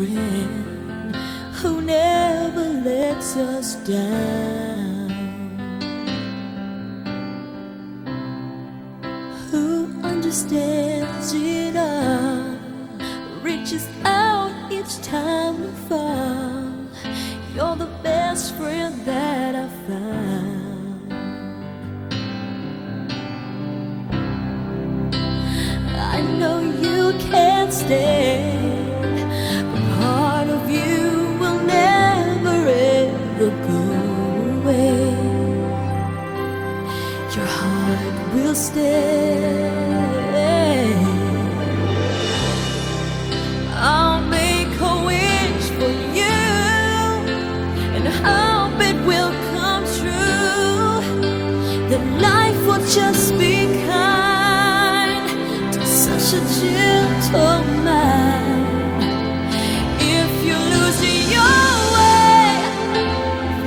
friend who never lets us down, who understands it all, reaches out each time we fall. You're the best friend that I found. I know you can't stay, but part of you will never ever go away. Your heart will stay. I'll make a wish for you and hope it will come true, that life will just be kind to such a gentle man. If you lose your way,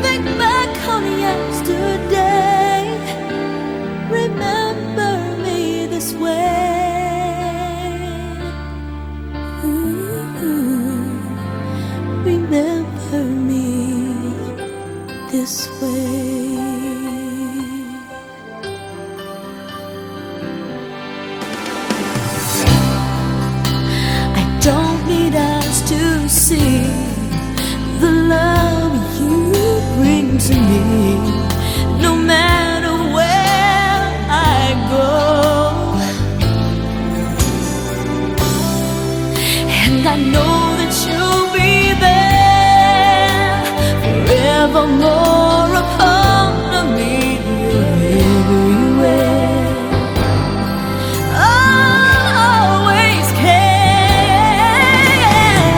think back on yesterday. Remember me this way. Remember me this way. I don't need us to see the love you bring to me, no matter where I go. And I know that you'll be there forevermore upon me. You're everywhere, always care.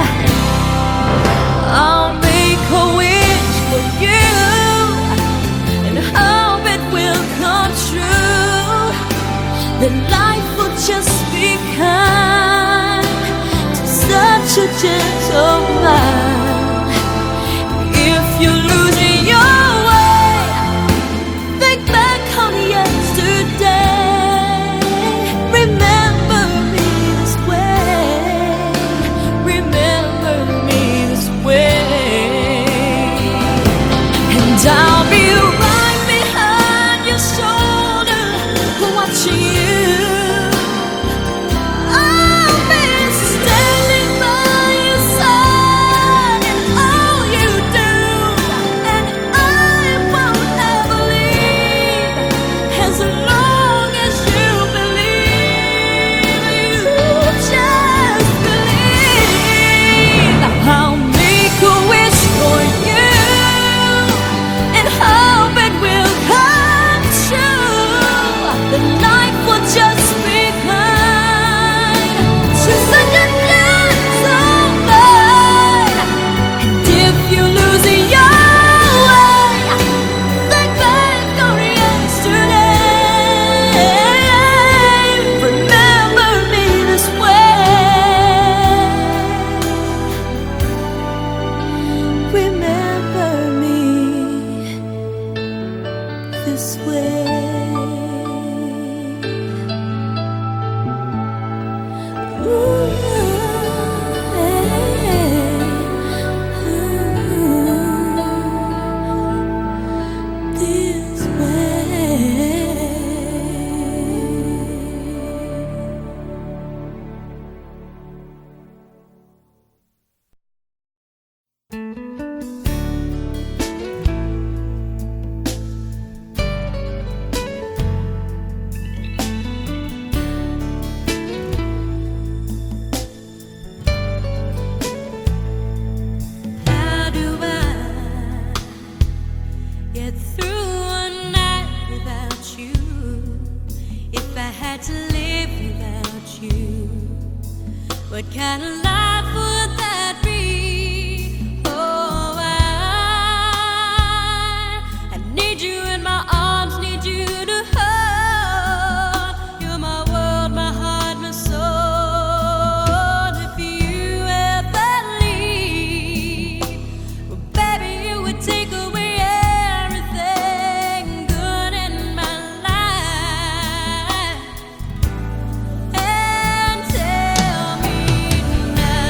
I'll make a wish for you and hope it will come true, that life will just be kind to such a gentleman. If you lose your way, think back on yesterday. Remember me this way. Remember me this way. And I'll be right behind your shoulder, watching you. I'll be standing by your side in all you do, and I won't ever leave as long as you believe. You just believe. I'll make a wish for you and hope it will come true, that life will just be kind to such a gentleman. And if you lose your way, think back on yesterday. Remember me this way. Remember me this way. Ooh, this way. How do I get through a night without you? If I had to live without you, what kind of life would that be? Oh, I need you in my arms, need you to hold. You're my world, my heart, my soul. If you ever leave, well, baby, you would take away everything good in my life. And tell me now.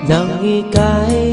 nang ika'y